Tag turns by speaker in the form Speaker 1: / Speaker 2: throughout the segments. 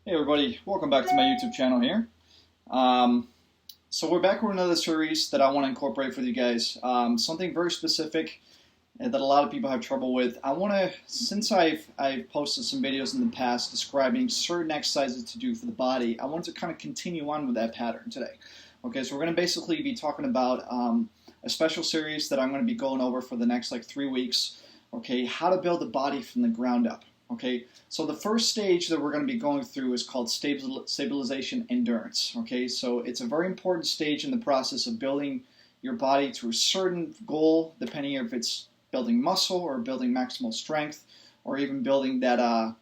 Speaker 1: Hey everybody, welcome back to my YouTube channel here. So we're back with another series that I want to incorporate with you guys. Something very specific that a lot of people have trouble with. I want to, since I've posted some videos in the past describing certain exercises to do for the body, I want to kind of continue on with that pattern today. Okay, so we're going to basically be talking about a special series that I'm going to be going over for the next 3 weeks. Okay, how to build the body from the ground up. Okay, so the first stage that we're going to be going through is called stabilization endurance. Okay, so it's a very important stage in the process of building your body to a certain goal, depending if it's building muscle or building maximal strength, or even building that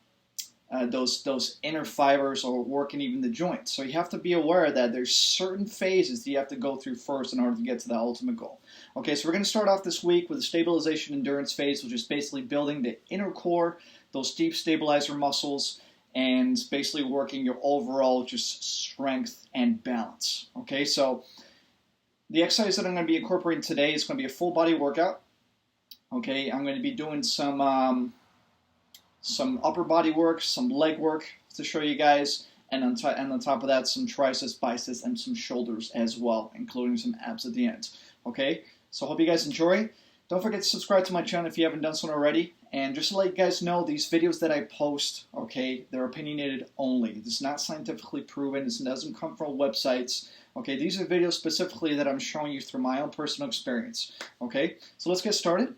Speaker 1: those inner fibers or working even the joints. So you have to be aware that there's certain phases that you have to go through first in order to get to the ultimate goal. Okay, so we're going to start off this week with the stabilization endurance phase, which is basically building the inner core, those deep stabilizer muscles, and basically working your overall just strength and balance. Okay, so the exercise that I'm going to be incorporating today is going to be a full body workout. Okay, I'm going to be doing some upper body work, some leg work to show you guys, and on top of that, some triceps, biceps, and some shoulders as well, including some abs at the end. Okay, so I hope you guys enjoy. Don't forget to subscribe to my channel if you haven't done so already. And just to let you guys know, these videos that I post, okay, they're opinionated only. It's not scientifically proven. This doesn't come from websites. Okay, these are videos specifically that I'm showing you through my own personal experience. Okay, so let's get started.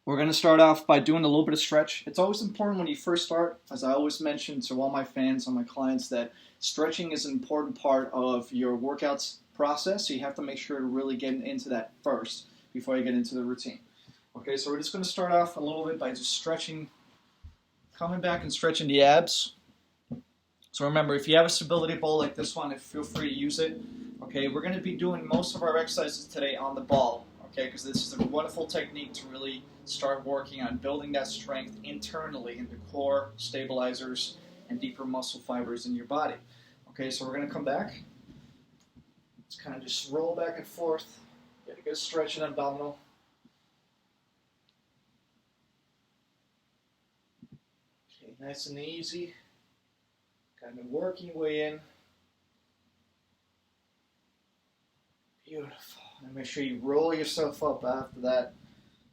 Speaker 1: We're going to start off by doing a little bit of stretch. It's always important when you first start, as I always mention to all my fans and my clients, that stretching is an important part of your workouts process. So you have to make sure to really get into that first before you get into the routine. Okay, so we're just going to start off a little bit by just stretching, coming back and stretching the abs. So remember, if you have a stability ball like this one, feel free to use it. Okay, we're going to be doing most of our exercises today on the ball. Okay, because this is a wonderful technique to really start working on building that strength internally in the core, stabilizers, and deeper muscle fibers in your body. Okay, so we're going to come back. Let's kind of just roll back and forth. Get a good stretch in abdominal. Okay, nice and easy. Kind of working your way in. Beautiful. And make sure you roll yourself up after that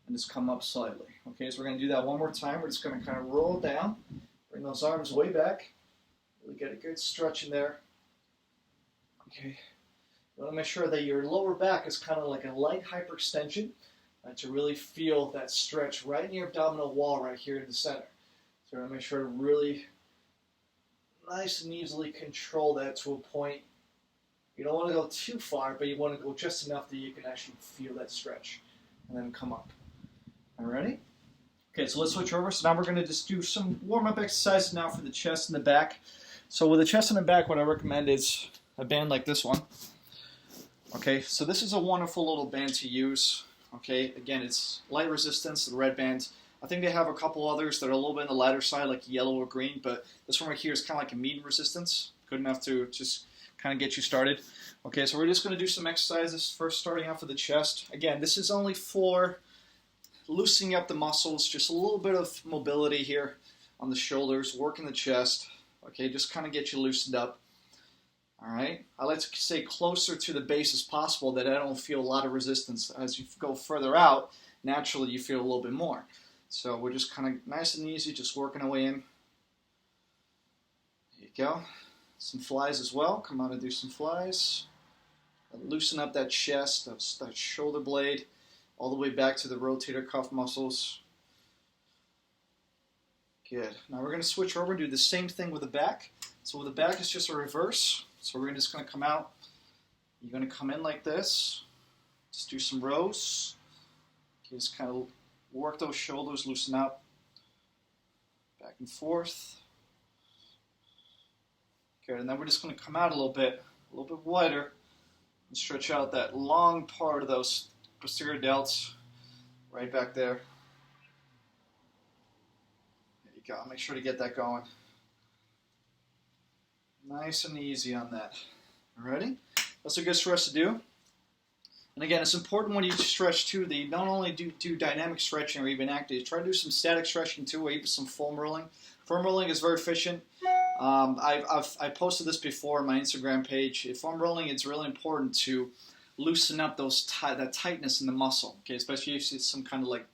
Speaker 1: and just come up slightly. Okay, so we're going to do that one more time. We're just going to kind of roll down, bring those arms way back, really get a good stretch in there. Okay, you want to make sure that your lower back is kind of like a light hyperextension to really feel that stretch right in your abdominal wall right here in the center. So you want to make sure to really nice and easily control that to a point. You don't want to go too far, but you want to go just enough that you can actually feel that stretch and then come up. Alrighty? Okay, so let's switch over. So now we're going to just do some warm-up exercises now for the chest and the back. So with the chest and the back, what I recommend is a band like this one. Okay, so this is a wonderful little band to use. Okay, again, it's light resistance, the red band. I think they have a couple others that are a little bit on the lighter side, like yellow or green, but this one right here is kind of like a medium resistance. Good enough to just kind of get you started. Okay, so we're just going to do some exercises. First, starting off with the chest. Again, this is only for loosening up the muscles, just a little bit of mobility here on the shoulders, working the chest. Okay, just kind of get you loosened up. All right, I like to stay closer to the base as possible, that I don't feel a lot of resistance. As you go further out, naturally you feel a little bit more. So we're just kind of nice and easy, just working our way in. There you go. Some flies as well. Come on and do some flies. Loosen up that chest, that shoulder blade, all the way back to the rotator cuff muscles. Good. Now we're going to switch over and do the same thing with the back. So with the back, it's just a reverse. So we're just going to come out. You're going to come in like this. Just do some rows. Okay, just kind of work those shoulders, loosen up. Back and forth. Good, and then we're just going to come out a little bit wider, and stretch out that long part of those posterior delts right back there. There you go. Make sure to get that going. Nice and easy on that. Alrighty? That's a good stretch to do. And again, it's important when you stretch too that you not only do dynamic stretching or even active, try to do some static stretching too, or even some foam rolling. Foam rolling is very efficient. I posted this before on my Instagram page. If foam rolling, it's really important to loosen up that tightness in the muscle. Okay, especially if it's some kind of like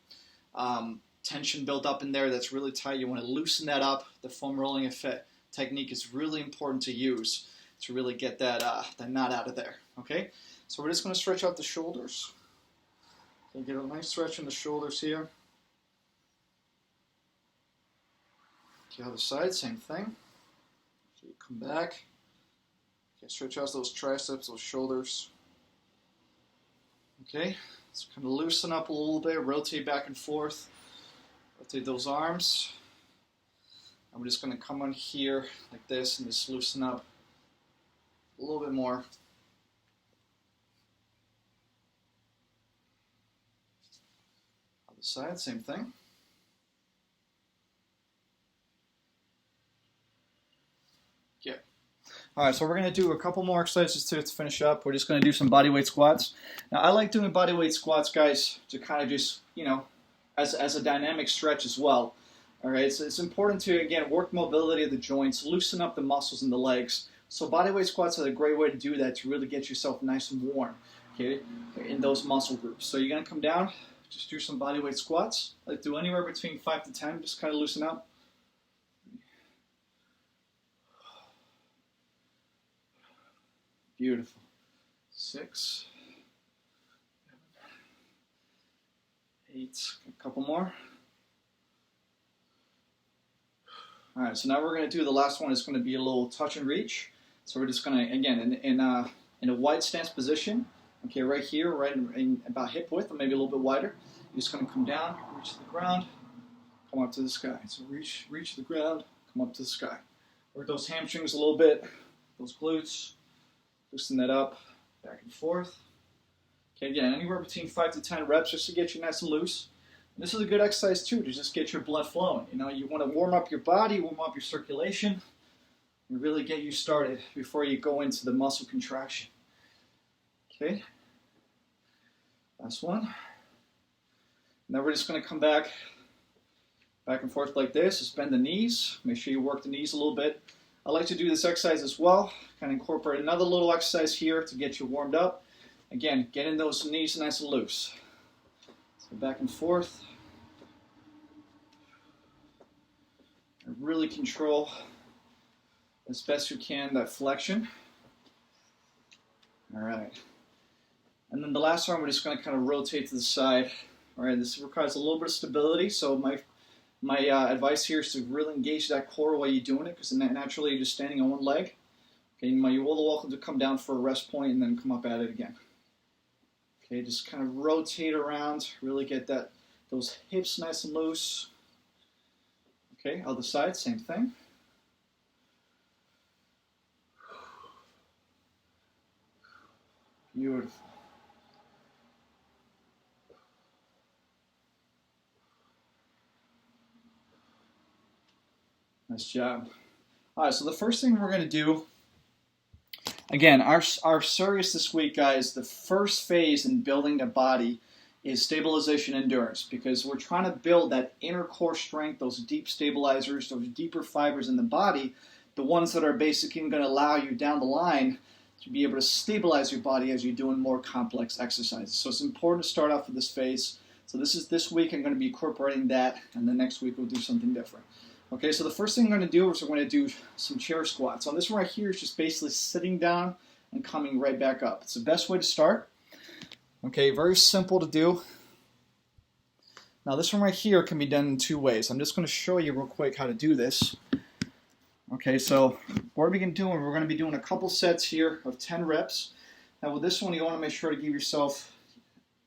Speaker 1: tension built up in there that's really tight. You want to loosen that up. The foam rolling effect technique is really important to use to really get that knot out of there. Okay, so we're just going to stretch out the shoulders. So get a nice stretch in the shoulders here. The other side, same thing. So you come back. Okay, stretch out those triceps, those shoulders. Okay, let's kind of loosen up a little bit, rotate back and forth. Rotate those arms. I'm just going to come on here like this and just loosen up a little bit more. Other side, same thing. Yeah. All right, so we're going to do a couple more exercises to finish up. We're just going to do some bodyweight squats. Now, I like doing bodyweight squats, guys, to kind of just, as a dynamic stretch as well. All right, so it's important to, again, work mobility of the joints, loosen up the muscles in the legs. So bodyweight squats are a great way to do that, to really get yourself nice and warm, okay, in those muscle groups. So you're going to come down, just do some bodyweight squats. Like do anywhere between 5 to 10, just kind of loosen up. Beautiful. 6, 7, 8, a couple more. All right, so now we're going to do the last one. It's going to be a little touch and reach. So we're just going to, again, in a wide stance position, okay, right here, right in about hip width, or maybe a little bit wider. You're just going to come down, reach to the ground, come up to the sky. So reach to the ground, come up to the sky. Work those hamstrings a little bit, those glutes, loosen that up, back and forth. Okay, again, anywhere between 5 to 10 reps just to get you nice and loose. And this is a good exercise too, to just get your blood flowing. You want to warm up your body, warm up your circulation, and really get you started before you go into the muscle contraction. Okay, last one. Now we're just going to come back and forth like this. Just bend the knees. Make sure you work the knees a little bit. I like to do this exercise as well. Kind of incorporate another little exercise here to get you warmed up. Again, getting those knees nice and loose. So back and forth. And really control as best you can that flexion. All right. And then the last arm, we're just going to kind of rotate to the side. All right, this requires a little bit of stability. So my advice here is to really engage that core while you're doing it, because naturally you're just standing on one leg. Okay, you're all welcome to come down for a rest point and then come up at it again. Okay, just kind of rotate around, really get those hips nice and loose. Okay, other side, same thing. Beautiful. Nice job. All right, so the first thing we're going to do, again, our series this week, guys, the first phase in building the body is stabilization endurance, because we're trying to build that inner core strength, those deep stabilizers, those deeper fibers in the body, the ones that are basically going to allow you down the line to be able to stabilize your body as you're doing more complex exercises. So it's important to start off with this phase. So this week I'm going to be incorporating that, and the next week we'll do something different. Okay, so the first thing I'm going to do is we're going to do some chair squats. So this one right here is just basically sitting down and coming right back up. It's the best way to start. Okay, very simple to do. Now this one right here can be done in 2 ways. I'm just going to show you real quick how to do this. Okay, so what are we going to do? We're going to be doing a couple sets here of 10 reps. Now with this one, you want to make sure to give yourself,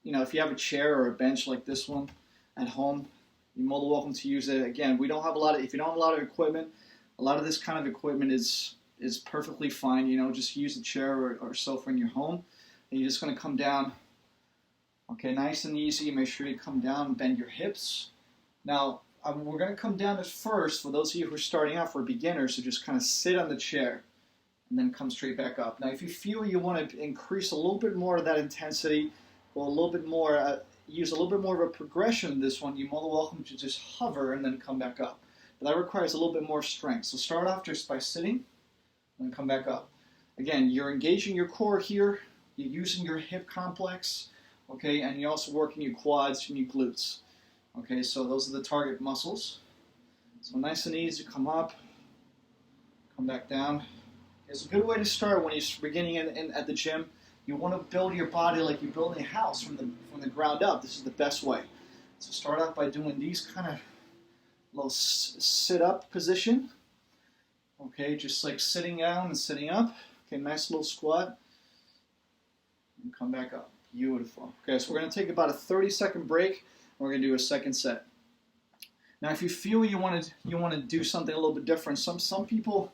Speaker 1: if you have a chair or a bench like this one at home, you're more than welcome to use it. Again, if you don't have a lot of equipment, a lot of this kind of equipment is perfectly fine. Just use a chair or sofa in your home. And you're just going to come down. Okay, nice and easy. Make sure you come down and bend your hips. Now, we're going to come down at first. For those of you who are starting out, for beginners, so just kind of sit on the chair and then come straight back up. Now, if you feel you want to increase a little bit more of that intensity, or a little bit more, use a little bit more of a progression in this one, you're more than welcome to just hover and then come back up. but that requires a little bit more strength. So start off just by sitting and come back up. Again, you're engaging your core here, you're using your hip complex, okay, and you're also working your quads and your glutes. Okay, so those are the target muscles. So nice and easy, come up, come back down. It's a good way to start when you're beginning at the gym. You want to build your body like you're building a house from the ground up. This is the best way. So start off by doing these kind of little sit-up position. Okay, just like sitting down and sitting up. Okay, nice little squat. And come back up. Beautiful. Okay, so we're going to take about a 30-second break. And we're going to do a second set. Now, if you feel you want to do something a little bit different, some people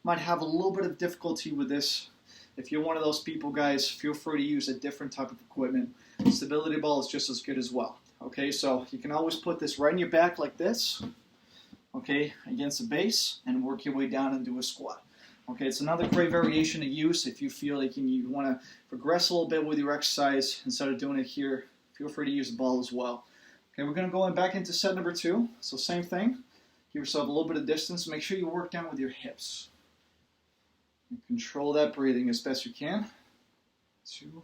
Speaker 1: might have a little bit of difficulty with this. If you're one of those people, guys, feel free to use a different type of equipment. The stability ball is just as good as well. Okay, so you can always put this right in your back like this, okay, against the base, and work your way down and do a squat. Okay, it's another great variation to use if you feel like you want to progress a little bit with your exercise. Instead of doing it here, feel free to use the ball as well. Okay, we're going to go back into set number 2. So same thing. Give yourself a little bit of distance. Make sure you work down with your hips. And control that breathing as best you can. 2,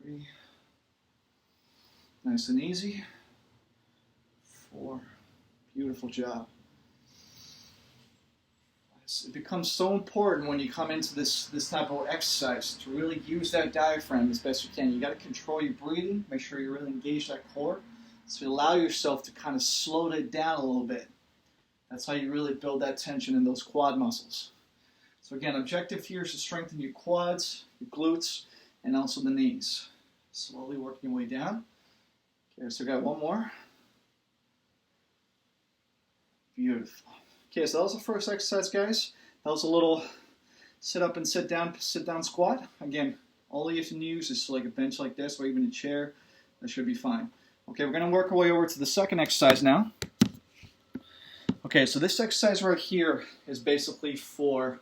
Speaker 1: 3. Nice and easy. 4. Beautiful job. It becomes so important when you come into this type of exercise to really use that diaphragm as best you can. You got to control your breathing, make sure you really engage that core, so you allow yourself to kind of slow it down a little bit. That's how you really build that tension in those quad muscles. So again, objective here is to strengthen your quads, your glutes, and also the knees. Slowly working your way down. Okay, so we got one more. Beautiful. Okay, so that was the first exercise, guys. That was a little sit up and sit down squat. Again, all you can use is like a bench like this or even a chair. That should be fine. Okay, we're going to work our way over to the second exercise now. Okay, so this exercise right here is basically for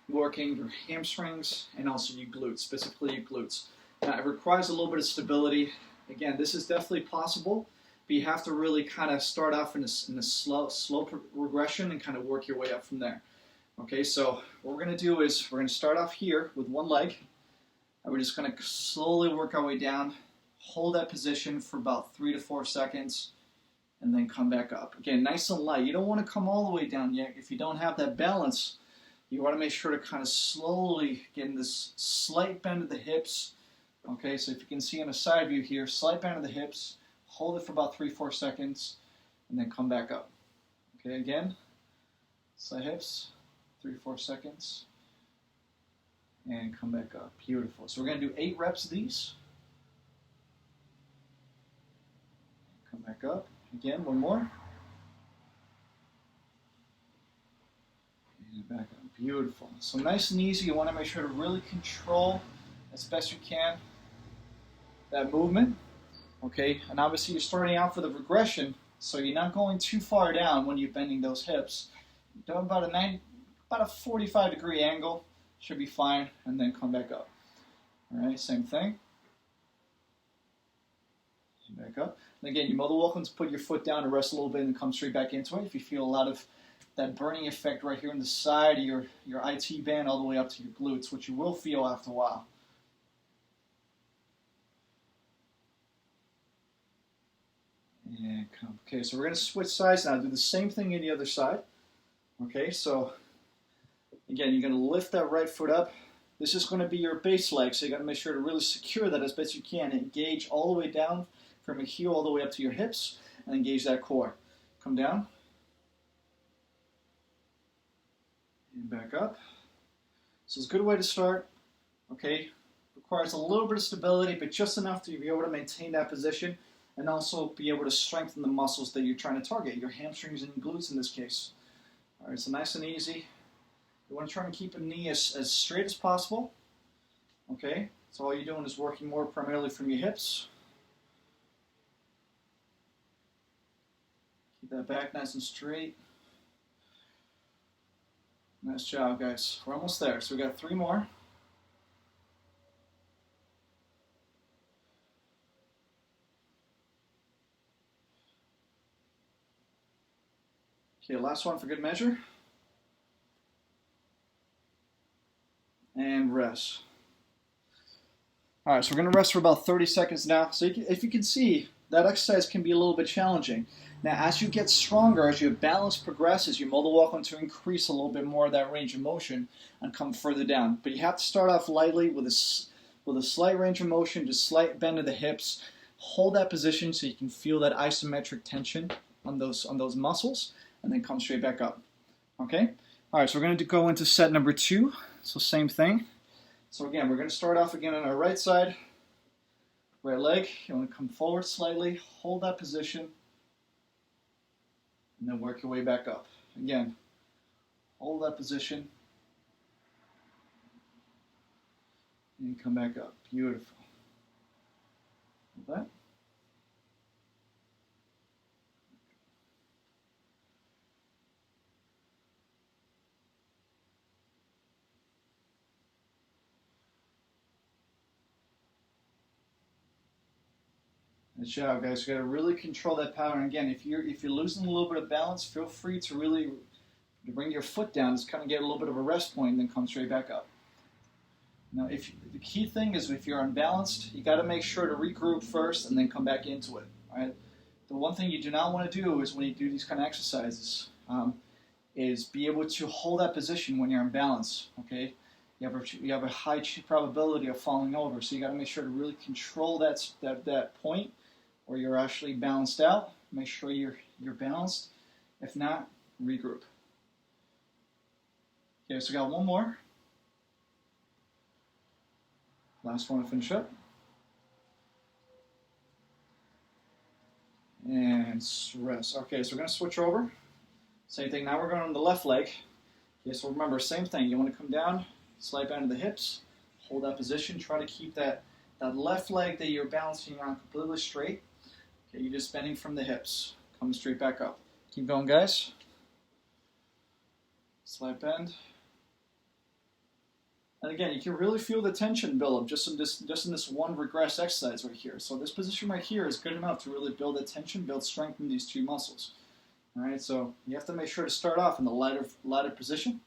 Speaker 1: working your hamstrings and also your glutes, specifically your glutes. Now, it requires a little bit of stability. Again, this is definitely possible. But you have to really kind of start off in a slow regression and kind of work your way up from there. Okay, so what we're going to do is we're going to start off here with one leg. And we're just going to slowly work our way down. Hold that position for about 3 to 4 seconds. And then come back up. Again, nice and light. You don't want to come all the way down yet. If you don't have that balance, you want to make sure to kind of slowly get in this slight bend of the hips. Okay, so if you can see on a side view here, slight bend of the hips. Hold it for about 3-4 seconds, and then come back up. Okay, again, side hips, 3-4 seconds, and come back up. Beautiful. So we're going to do 8 reps of these. Come back up. Again, one more. And back up. Beautiful. So nice and easy. You want to make sure to really control as best you can that movement. Okay, and obviously you're starting out for the regression, so you're not going too far down when you're bending those hips. Do about a 45-degree angle, should be fine, and then come back up. All right, same thing. Back up. And again, you're more than welcome to put your foot down and rest a little bit and come straight back into it. If you feel a lot of that burning effect right here on the side of your IT band all the way up to your glutes, which you will feel after a while. And come. Okay, so we're going to switch sides now. Do the same thing on the other side. Okay, so again, you're going to lift that right foot up. This is going to be your base leg, so you got to make sure to really secure that as best you can. Engage all the way down from your heel all the way up to your hips, and engage that core. Come down. And back up. So it's a good way to start. Okay, requires a little bit of stability, but just enough to be able to maintain that position and also be able to strengthen the muscles that you're trying to target, your hamstrings and glutes in this case. All right, so nice and easy. You want to try and keep a knee as straight as possible. Okay, so all you're doing is working more primarily from your hips. Keep that back nice and straight. Nice job, guys. We're almost there. So we got 3 more. Okay, last one for good measure. And rest. All right, so we're going to rest for about 30 seconds now. So if you can see, that exercise can be a little bit challenging. Now, as you get stronger, as your balance progresses, you're more than welcome to increase a little bit more of that range of motion and come further down. But you have to start off lightly with a slight range of motion, just slight bend of the hips. Hold that position so you can feel that isometric tension on those muscles, and then come straight back up. Okay? All right, so we're going to go into set number 2. So same thing. So again, we're going to start off again on our right side. Right leg, you want to come forward slightly, hold that position, and then work your way back up. Again, hold that position, and come back up. Beautiful. Like that. Good job, guys. You got to really control that power. And again, if you're losing a little bit of balance, feel free to really bring your foot down, just kind of get a little bit of a rest point, and then come straight back up. Now, the key thing is if you're unbalanced, you got to make sure to regroup first and then come back into it. All right. The one thing you do not want to do is when you do these kind of exercises, is be able to hold that position when you're unbalanced. Okay. You have a high probability of falling over, so you got to make sure to really control that point where you're actually balanced out. Make sure you're balanced. If not, regroup. Okay, so we got one more. Last one to finish up. And rest. Okay, so we're going to switch over. Same thing. Now we're going on the left leg. Okay, so remember, same thing. You want to come down, slight bend of the hips, hold that position. Try to keep that left leg that you're balancing on completely straight. Okay, you're just bending from the hips. Coming straight back up. Keep going, guys. Slight bend. And again, you can really feel the tension build up just in this one regress exercise right here. So this position right here is good enough to really build the tension, build strength in these two muscles. All right, so you have to make sure to start off in the lighter position.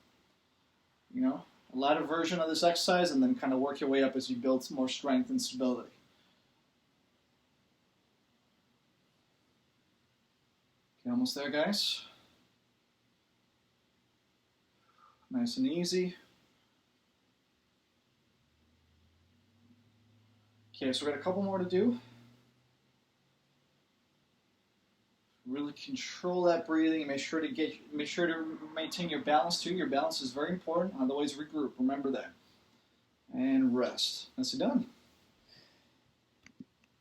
Speaker 1: You know, a lighter version of this exercise, and then kind of work your way up as you build some more strength and stability. Okay, almost there, guys. Nice and easy. Okay, so we got a couple more to do. Really control that breathing. Make sure to maintain your balance too. Your balance is very important. Otherwise, regroup. Remember that. And rest. That's it done.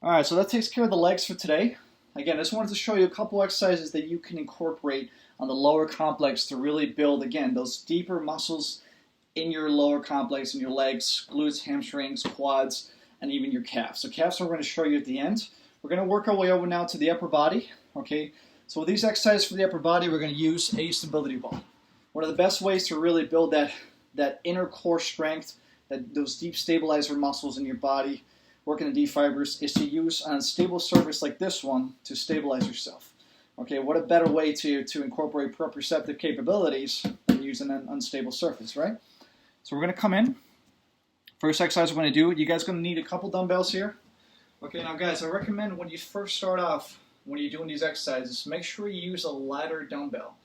Speaker 1: All right, so that takes care of the legs for today. Again, I just wanted to show you a couple exercises that you can incorporate on the lower complex to really build, again, those deeper muscles in your lower complex, in your legs, glutes, hamstrings, quads, and even your calves. So calves we're going to show you at the end. We're going to work our way over now to the upper body. Okay, so with these exercises for the upper body, we're going to use a stability ball. One of the best ways to really build that inner core strength, those deep stabilizer muscles in your body, working the deep fibers, is to use on a stable surface like this one to stabilize yourself. Okay, what a better way to incorporate proprioceptive capabilities than using an unstable surface, right? So we're going to come in. First exercise we're going to do, you guys are going to need a couple dumbbells here. Okay, now guys, I recommend when you first start off, when you're doing these exercises, make sure you use a lighter dumbbell.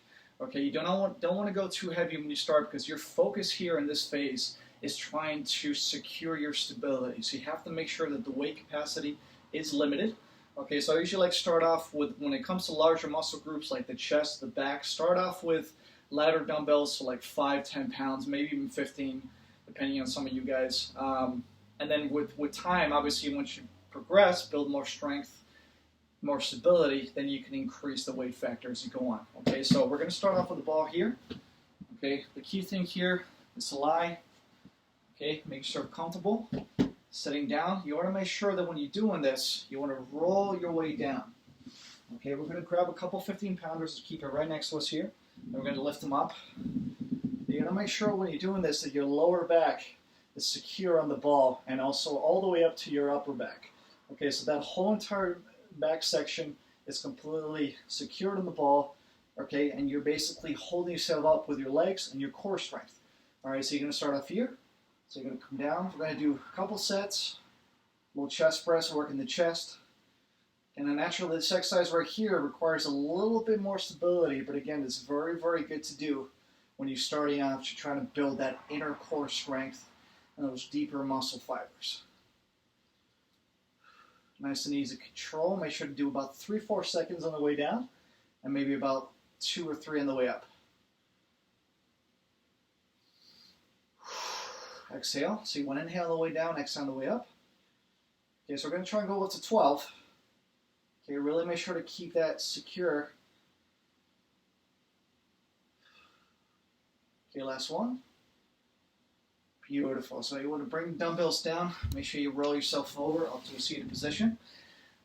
Speaker 1: Okay, you don't want to go too heavy when you start, because your focus here in this phase is trying to secure your stability. So you have to make sure that the weight capacity is limited. Okay, so I usually like to start off with, when it comes to larger muscle groups like the chest, the back, start off with lighter dumbbells, so like 5, 10 pounds, maybe even 15, depending on some of you guys. And then with time, obviously, once you progress, build more strength, more stability, then you can increase the weight factor as you go on. Okay, so we're going to start off with the ball here. Okay, the key thing here is to lie. Okay, make yourself comfortable. Sitting down, you want to make sure that when you're doing this, you want to roll your way down. Okay, we're going to grab a couple 15-pounders to keep it right next to us here. And we're going to lift them up. You got to make sure when you're doing this that your lower back is secure on the ball, and also all the way up to your upper back. Okay, so that whole entire back section is completely secured on the ball, okay, and you're basically holding yourself up with your legs and your core strength. All right, so you're going to start off here. So you're going to come down. We're going to do a couple sets, a little chest press, working the chest. And then naturally, this exercise right here requires a little bit more stability, but again, it's very, very good to do when you're starting out. You're trying to build that inner core strength and those deeper muscle fibers. Nice and easy control. Make sure to do about 3-4 seconds on the way down, and maybe about 2 or 3 on the way up. Exhale. So you want to inhale on the way down, exhale on the way up. Okay, so we're going to try and go up to 12. Okay, really make sure to keep that secure. Okay, last one. Beautiful. So you want to bring the dumbbells down. Make sure you roll yourself over up to a seated position.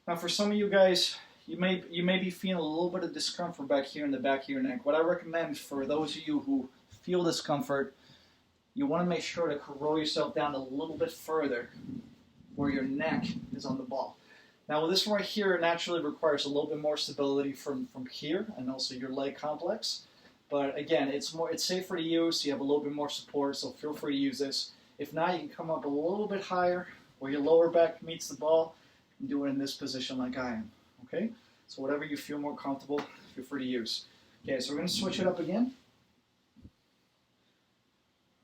Speaker 1: Now, for some of you guys, you may be feeling a little bit of discomfort back here in the back of your neck. What I recommend for those of you who feel discomfort, you want to make sure to roll yourself down a little bit further where your neck is on the ball. Now, this one right here naturally requires a little bit more stability from here and also your leg complex. But again, it's safer to use. You have a little bit more support, so feel free to use this. If not, you can come up a little bit higher where your lower back meets the ball and do it in this position like I am. Okay? So whatever you feel more comfortable, feel free to use. Okay, so we're going to switch it up again.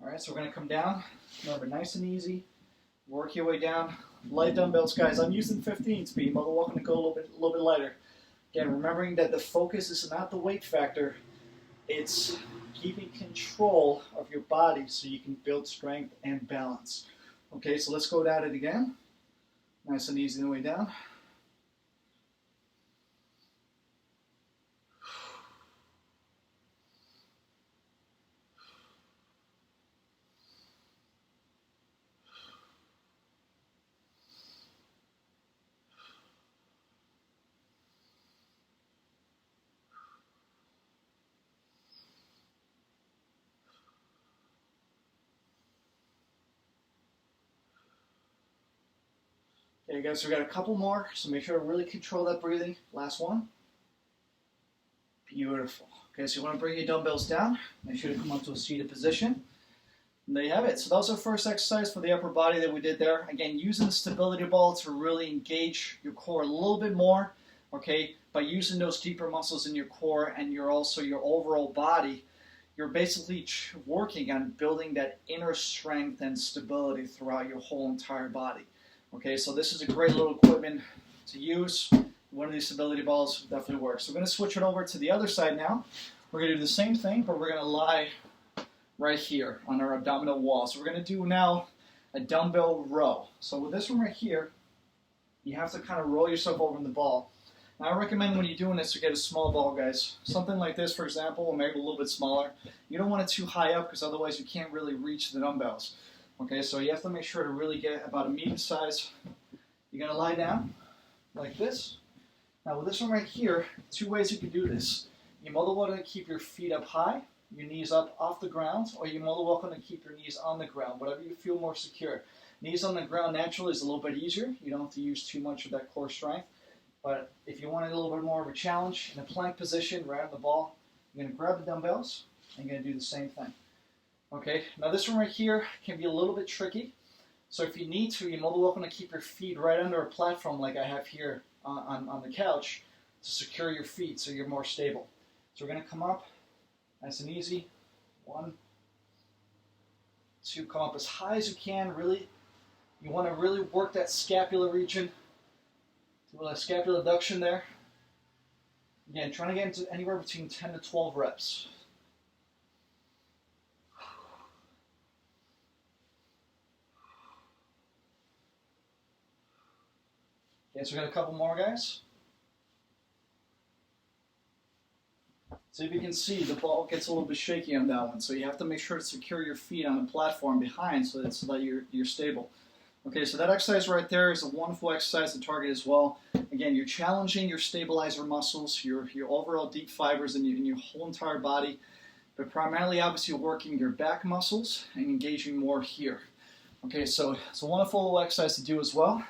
Speaker 1: All right, so we're going to come down. Remember, nice and easy. Work your way down. Light dumbbells, guys. I'm using 15 speed, but we're welcome to go a little bit lighter. Again, remembering that the focus is not the weight factor. It's keeping control of your body so you can build strength and balance. Okay, so let's go at it again. Nice and easy on the way down. Okay, guys, so we got a couple more, so make sure to really control that breathing. Last one. Beautiful. Okay, so you want to bring your dumbbells down. Make sure to come up to a seated position. And there you have it. So that was our first exercise for the upper body that we did there. Again, using the stability ball to really engage your core a little bit more, okay, by using those deeper muscles in your core and your overall body, you're basically working on building that inner strength and stability throughout your whole entire body. Okay, so this is a great little equipment to use. One of these stability balls definitely works. So we're going to switch it over to the other side now. We're going to do the same thing, but we're going to lie right here on our abdominal wall. So we're going to do now a dumbbell row. So with this one right here, you have to kind of roll yourself over in the ball. Now I recommend when you're doing this to get a small ball, guys. Something like this, for example, or maybe a little bit smaller. You don't want it too high up because otherwise you can't really reach the dumbbells. Okay, so you have to make sure to really get about a medium size. You're going to lie down like this. Now with this one right here, 2 ways you can do this. You're more than welcome to keep your feet up high, your knees up off the ground, or you're more than welcome to keep your knees on the ground, whatever you feel more secure. Knees on the ground naturally is a little bit easier. You don't have to use too much of that core strength. But if you want a little bit more of a challenge, in a plank position, right on the ball, you're going to grab the dumbbells and you're going to do the same thing. Okay, now this one right here can be a little bit tricky. So if you need to, you're more than welcome to keep your feet right under a platform like I have here on the couch to secure your feet so you're more stable. So we're going to come up nice and easy. 1, 2, come up as high as you can, really. You want to really work that scapular region. Do a scapular abduction there. Again, trying to get into anywhere between 10 to 12 reps. Okay, so we got a couple more, guys. So if you can see, the ball gets a little bit shaky on that one, so you have to make sure to secure your feet on the platform behind so that you're stable. Okay, so that exercise right there is a wonderful exercise to target as well. Again, you're challenging your stabilizer muscles, your overall deep fibers in your whole entire body, but primarily, obviously, you're working your back muscles and engaging more here. Okay, so it's a wonderful little exercise to do as well.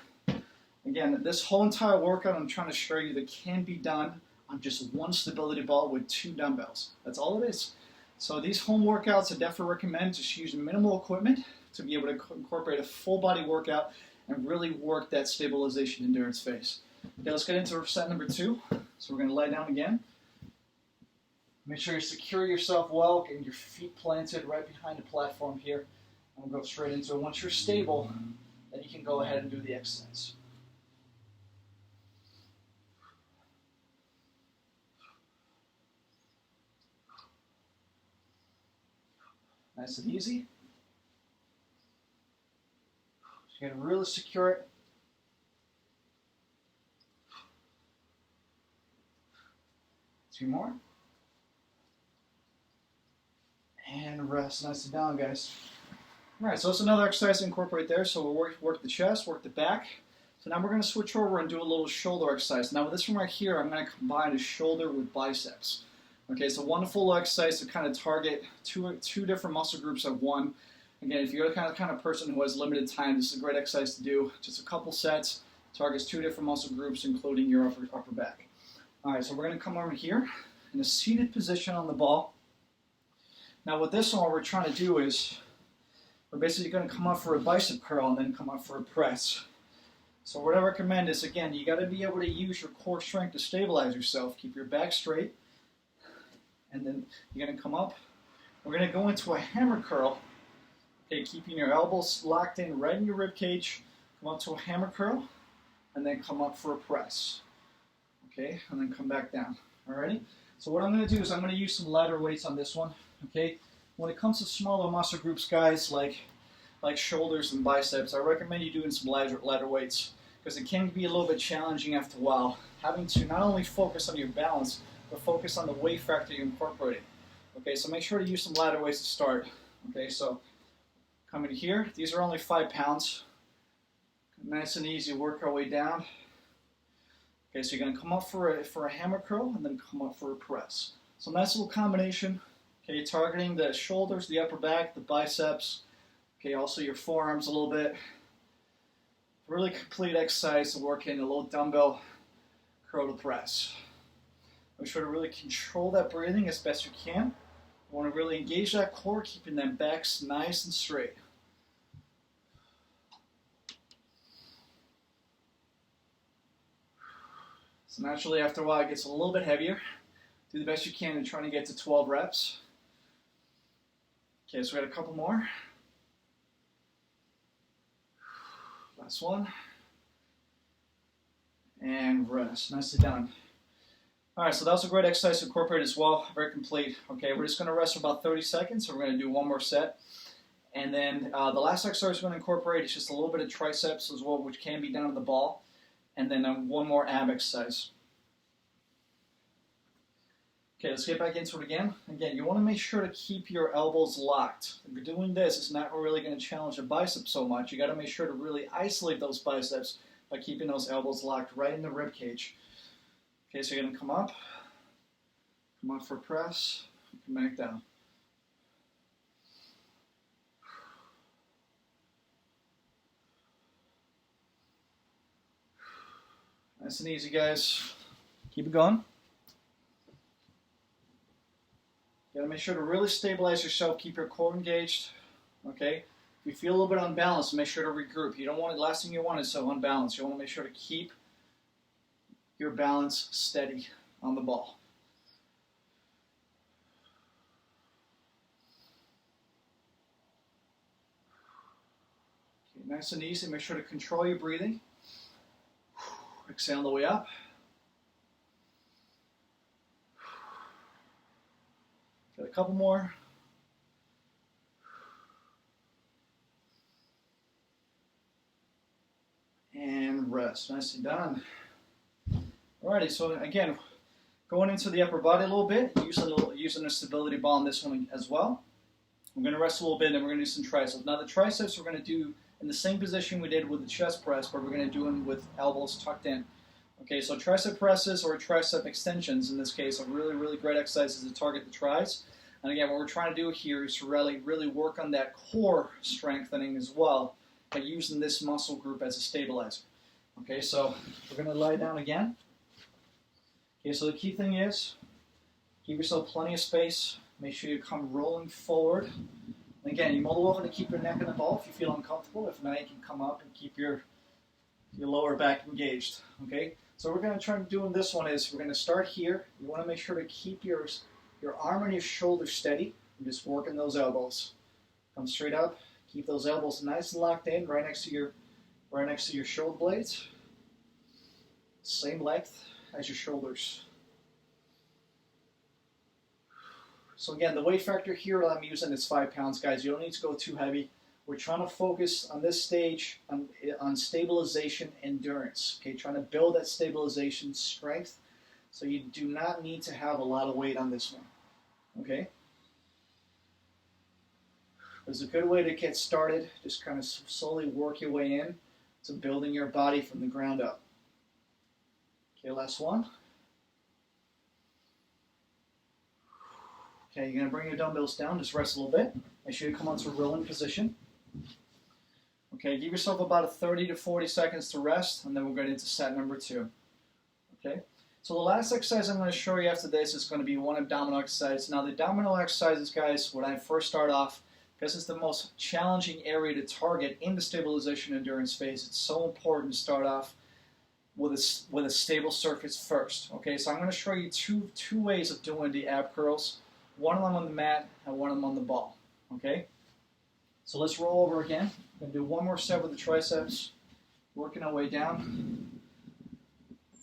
Speaker 1: Again, this whole entire workout I'm trying to show you that can be done on just one stability ball with 2 dumbbells. That's all it is. So these home workouts, I definitely recommend just using minimal equipment to be able to incorporate a full body workout and really work that stabilization endurance phase. Okay, let's get into set number 2. So we're going to lie down again. Make sure you secure yourself well, getting your feet planted right behind the platform here. And we'll go straight into it. Once you're stable, then you can go ahead and do the exercise. Nice and easy. So you're going to really secure it. Two more. And rest. Nice and down, guys. All right, so that's another exercise to incorporate there. So we'll work the chest, work the back. So now we're going to switch over and do a little shoulder exercise. Now with this one right here, I'm going to combine the shoulder with biceps. Okay, it's a wonderful exercise to kind of target two different muscle groups at one. Again, if you're the kind of person who has limited time, this is a great exercise to do. Just a couple sets, targets 2 different muscle groups, including your upper back. All right, so we're going to come over here in a seated position on the ball. Now with this one, what we're trying to do is we're basically going to come up for a bicep curl and then come up for a press. So what I recommend is, again, you got to be able to use your core strength to stabilize yourself. Keep your back straight. And then you're going to come up. We're going to go into a hammer curl. Okay, keeping your elbows locked in right in your rib cage. Come up to a hammer curl, and then come up for a press. Okay, and then come back down. Alrighty. So what I'm going to do is I'm going to use some ladder weights on this one. Okay. When it comes to smaller muscle groups, guys, like shoulders and biceps, I recommend you doing some ladder weights because it can be a little bit challenging after a while, having to not only focus on your balance, but focus on the weight factor you're incorporating. Okay, so make sure to use some ladder weights to start. Okay, so coming here, these are only 5 pounds. Nice and easy, work our way down. Okay, so you're going to come up for a hammer curl and then come up for a press. So nice little combination. Okay, targeting the shoulders, the upper back, the biceps. Okay, also your forearms a little bit. Really complete exercise to work in a little dumbbell curl to press. Make sure to really control that breathing as best you can. You want to really engage that core, keeping that back nice and straight. So naturally, after a while, it gets a little bit heavier. Do the best you can in trying to get to 12 reps. Okay, so we got a couple more. Last one. And rest. Nicely done. All right, so that was a great exercise to incorporate as well. Very complete. Okay, we're just going to rest for about 30 seconds. So we're going to do one more set. And then the last exercise we're going to incorporate is just a little bit of triceps as well, which can be down to the ball. And then one more ab exercise. Okay, let's get back into it again. Again, you want to make sure to keep your elbows locked. If you're doing this, it's not really going to challenge the biceps so much. You got to make sure to really isolate those biceps by keeping those elbows locked right in the rib cage. Okay, so you're going to come up for press, come back down. Nice and easy, guys. Keep it going. You gotta make sure to really stabilize yourself, keep your core engaged. Okay? If you feel a little bit unbalanced, make sure to regroup. You don't want it, last thing you want is so unbalanced. You want to make sure to keep your balance steady on the ball. Okay, nice and easy. Make sure to control your breathing. Exhale the way up. Got a couple more. And rest. Nicely done. Alrighty, so again, going into the upper body a little bit, using a stability ball on this one as well. We're going to rest a little bit, and then we're going to do some triceps. Now the triceps we're going to do in the same position we did with the chest press, but we're going to do them with elbows tucked in. Okay, so tricep presses or tricep extensions in this case are really, really great exercises to target the tris. And again, what we're trying to do here is to really work on that core strengthening as well by using this muscle group as a stabilizer. Okay, so we're going to lie down again. Okay, so the key thing is, give yourself plenty of space. Make sure you come rolling forward. And again, you're more than welcome to keep your neck in the ball if you feel uncomfortable. If not, you can come up and keep your lower back engaged. Okay, so we're going to try to do in this one is we're going to start here. You want to make sure to keep your arm and your shoulder steady. And just working those elbows. Come straight up. Keep those elbows nice and locked in, right next to your shoulder blades. Same length as your shoulders. So again, the weight factor here that I'm using is 5 pounds, guys. You don't need to go too heavy. We're trying to focus on this stage on stabilization endurance. Okay, trying to build that stabilization strength. So you do not need to have a lot of weight on this one. Okay. There's a good way to get started. Just kind of slowly work your way in to building your body from the ground up. Okay, last one. Okay, you're going to bring your dumbbells down, just rest a little bit. Make sure you come onto a rolling position. Okay, give yourself about 30 to 40 seconds to rest, and then we'll get into set number 2. Okay, so the last exercise I'm going to show you after this is going to be one abdominal exercise. Now the abdominal exercises, guys, when I first start off, this is the most challenging area to target in the stabilization endurance phase. It's so important to start off with a stable surface first. Okay, so I'm going to show you two ways of doing the ab curls. One of them on the mat and one of them on the ball. Okay, so let's roll over again. We're going to do one more set with the triceps, working our way down.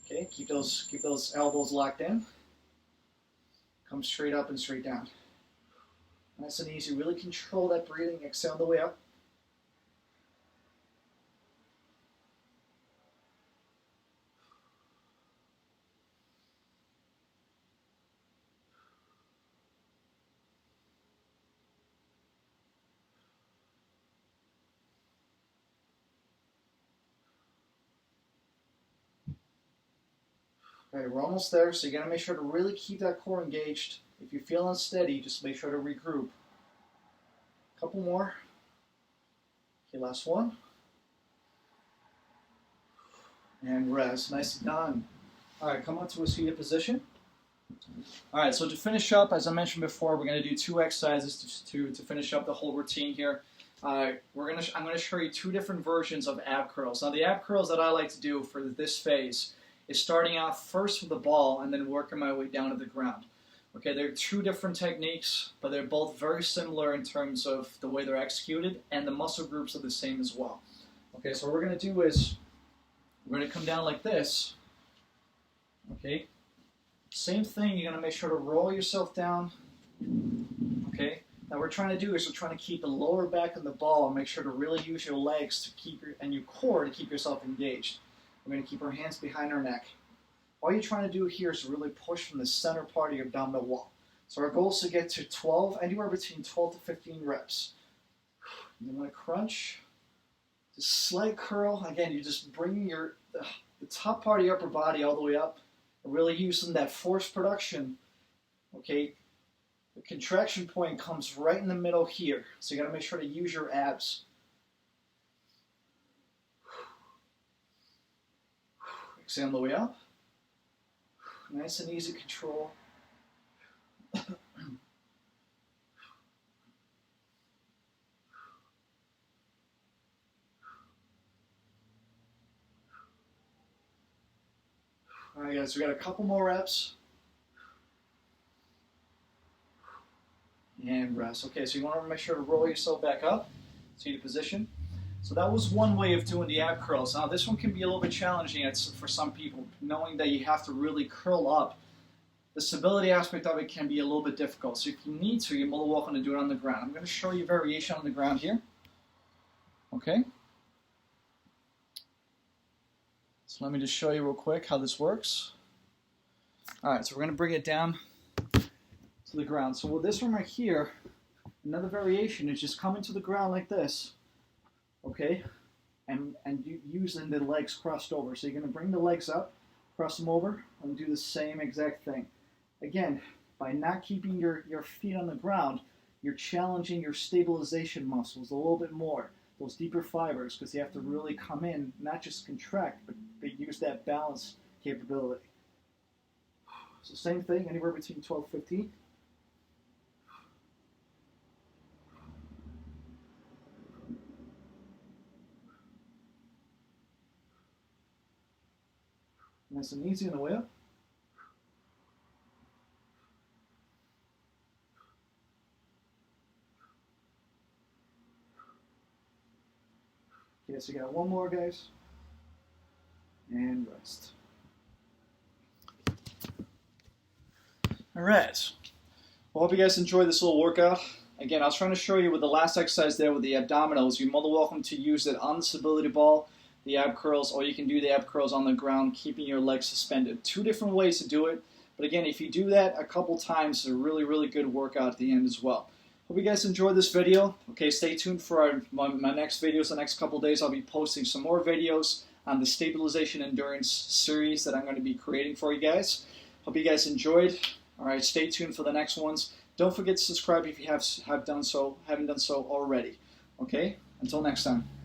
Speaker 1: Okay, keep those elbows locked in. Come straight up and straight down. Nice and easy. Really control that breathing. Exhale on the way up. Okay, we're almost there, so you got to make sure to really keep that core engaged. If you feel unsteady, just make sure to regroup. Couple more. Okay, last one. And rest. Nice and done. All right, come on to a seated position. All right, so to finish up, as I mentioned before, we're going to do 2 exercises to finish up the whole routine here. I'm going to show you 2 different versions of ab curls. Now, the ab curls that I like to do for this phase is starting off first with the ball and then working my way down to the ground. Okay, they're 2 different techniques, but they're both very similar in terms of the way they're executed, and the muscle groups are the same as well. Okay, so what we're going to do is we're going to come down like this. Okay, same thing, you're going to make sure to roll yourself down. Okay, now what we're trying to do is we're trying to keep the lower back of the ball and make sure to really use your legs to keep your core to keep yourself engaged. We're going to keep our hands behind our neck. All you're trying to do here is really push from the center part of your abdominal wall. So our goal is to get to 12, anywhere between 12 to 15 reps. And then when I crunch, just slight curl. Again, you're just bringing the top part of your upper body all the way up, and really using that force production. Okay, the contraction point comes right in the middle here. So you got to make sure to use your abs. Exhale on the way up. Nice and easy control. All right, guys, we got a couple more reps. And rest. Okay, so you want to make sure to roll yourself back up, seated position. So that was one way of doing the ab curls. Now this one can be a little bit challenging for some people, knowing that you have to really curl up. The stability aspect of it can be a little bit difficult. So if you need to, you're more than welcome to do it on the ground. I'm going to show you a variation on the ground here. Okay. So let me just show you real quick how this works. All right, so we're going to bring it down to the ground. So with this one right here, another variation is just coming to the ground like this. Okay, and you using the legs crossed over. So you're going to bring the legs up, cross them over, and do the same exact thing. Again, by not keeping your feet on the ground, you're challenging your stabilization muscles a little bit more, those deeper fibers, because you have to really come in, not just contract, but use that balance capability. So same thing, anywhere between 12 and 15. Nice and easy on the way up. Okay, so you got one more, guys. And rest. All right. Well, hope you guys enjoyed this little workout. Again, I was trying to show you with the last exercise there with the abdominals. You're more than welcome to use it on the stability ball, the ab curls, or you can do the ab curls on the ground, keeping your legs suspended. Two different ways to do it. But again, if you do that a couple times, it's a really, really good workout at the end as well. Hope you guys enjoyed this video. Okay, stay tuned for my next videos. The next couple days, I'll be posting some more videos on the Stabilization Endurance series that I'm going to be creating for you guys. Hope you guys enjoyed. All right, stay tuned for the next ones. Don't forget to subscribe if you haven't done so already. Okay, until next time.